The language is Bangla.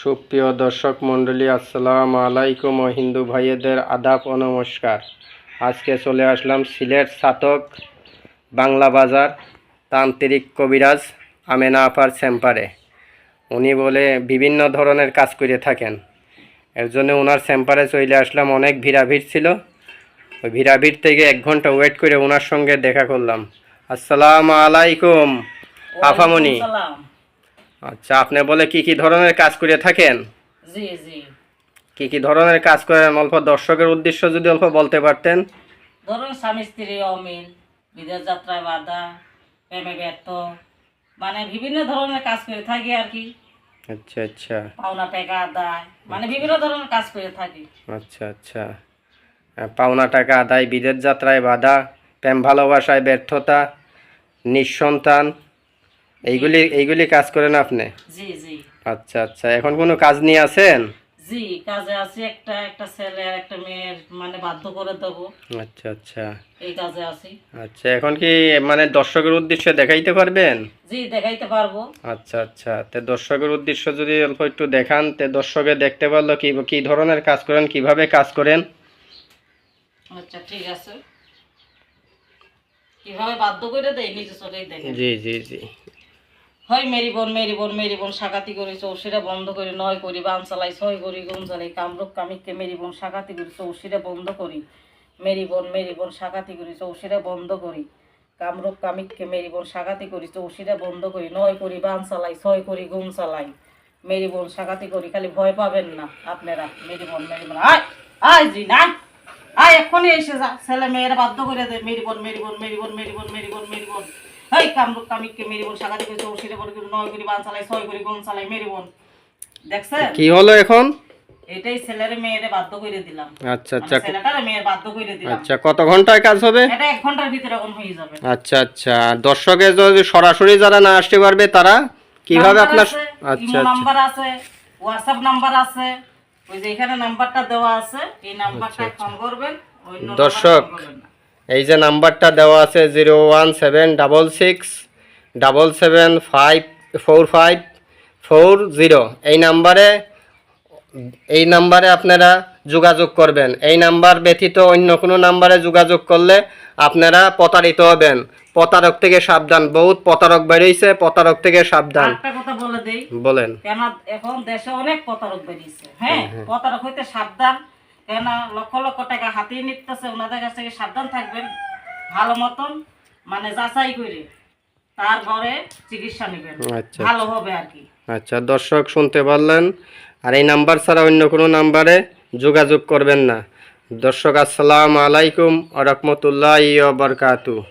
সুপ্রিয় দর্শক মণ্ডলী, আসসালামু আলাইকুম ও হিন্দু ভাইয়েদের আদাব ও নমস্কার। আজকে চলে আসলাম সিলেট ছাতক বাংলা বাজার তান্ত্রিক কবিরাজ আমেনা আপার চেম্বারে। উনি বলে বিভিন্ন ধরনের কাজ করে থাকেন, এর জন্য ওনার চেম্বারে চলে আসলাম। অনেক ভিড়াভিড় ছিল, ওই ভিড়াভিড় থেকে 1 ঘন্টা ওয়েট করে ওনার সঙ্গে দেখা করলাম। আসসালামু আলাইকুম আফামনি। আচ্ছা, আপনি বলে কি কি ধরনের কাজ করে থাকেন? জি জি। কি কি ধরনের কাজ করেন অল্প দর্শকের উদ্দেশ্য যদি অল্প বলতে পারতেন। ধরুন স্বামী স্ত্রী অমিল, বিদেশ যাত্রায় বাধা, প্রেমে ব্যর্থ, মানে বিভিন্ন ধরনের কাজ করে থাকি আর কি। আচ্ছা আচ্ছা। পাওনা টাকা আদায়, মানে বিভিন্ন ধরনের কাজ করে থাকি। আচ্ছা আচ্ছা। পাওনা টাকা আদায়, বিদেশ যাত্রায় বাধা, প্রেম ভালোবাসায় ব্যর্থতা, নিঃসন্তান, এইগুলি কাজ করেন আপনি? জি জি। আচ্ছা আচ্ছা। এখন কোনো কাজ নিয়ে আছেন? জি, কাজে আছি। একটা ছেলে আর একটা মেয়ের মানে বাধ্য করে দেবো। আচ্ছা আচ্ছা। এই কাজে আছি। আচ্ছা, এখন কি মানে দর্শকের উদ্দেশ্যে দেখাইতে পারবেন? জি, দেখাইতে পারবো। আচ্ছা আচ্ছা। তে দর্শকের উদ্দেশ্য যদি অল্প একটু দেখান, তে দর্শকে দেখতে পারলো কি কি ধরনের কাজ করেন, কিভাবে কাজ করেন। আচ্ছা ঠিক আছে। কিভাবে বাধ্য করে দেয় নিজে চোখেই দেখেন। জি জি জি। হয় মেরি বোন সাকাতি করি চৌশিরা বন্ধ করি, নয় করি বান চালাই, ছয় করি গুম চালাই, কামরূপ কামিককে মেরি বোন সাকাতি করি চৌশিরা বন্ধ করি, মেরি বোন সাকাতি করি চৌশিরা বন্ধ করি, কামরূপ কামিককে মেরি বোন সাকাতি করি চৌশিরা বন্ধ করি, নয় করি বান চালাই, ছয় করি গুম চালাই, মেরি বোন সাকাতি করি। খালি ভয় পাবেন না আপনারা। মেরি বোন আয় আয় জি না আয়, এক্ষুনি এসে যা। ছেলে মেয়েরা বাধ্য করে দেয় মেরি বোন। এই কামরূপ কামিককে মেরি বোন সাকাতি করি চৌশিরা বন্ধ করি, নয় করি বান চালাই, ছয় করি গুম চালাই, মেরি বোন। দেখছেন কি হলো এখন? এটাই ছেলের মেয়েরে বাধ্য করে দিলাম। আচ্ছা আচ্ছা। ছেলেটার মেয়ের বাধ্য করে দিলাম। আচ্ছা, কত ঘন্টায় কাজ হবে? এটা 1 ঘন্টার ভিতরে এখন হয়ে যাবে। আচ্ছা আচ্ছা। দর্শকে যদি সরাসরি যারা না আসতে পারবে তারা কিভাবে আপনার? আচ্ছা নাম্বার আছে, হোয়াটসঅ্যাপ নাম্বার আছে, ওই যে এখানে নাম্বারটা দেওয়া আছে, এই নাম্বারটায় ফোন করবেন। দর্শক, এই যে নাম্বারটা দেওয়া আছে 0177777545440, এই নাম্বারে আপনারা যোগাযোগ করবেন। এই নাম্বার ব্যতীত অন্য কোনো নাম্বারে যোগাযোগ করলে আপনারা প্রতারিত হবেন। প্রতারক থেকে সাবধান, বহুত প্রতারক বেরিয়েছে, প্রতারক থেকে সাবধান। একটা কথা বলে দেই, বলেন। কেন এখন দেশে অনেক প্রতারক বেরিয়েছে। হ্যাঁ, প্রতারক হইতে সাবধান। কেন লক্ষ লক্ষ টাকা হাতিয়ে নিতেছে, ওনাদের কাছ থেকে সাবধান থাকবেন। ভালো মতন মানে যাচাই করে তারপরে চিকিৎসা নেবেন, ভালো হবে আর কি। আচ্ছা দর্শক, শুনতে পারলেন। আর এই নাম্বার ছাড়া অন্য কোনো নাম্বারে যোগাযোগ করবেন না। দর্শক, আসসালামু আলাইকুম ওয়া রাহমাতুল্লাহি ওয়া বারাকাতুহু।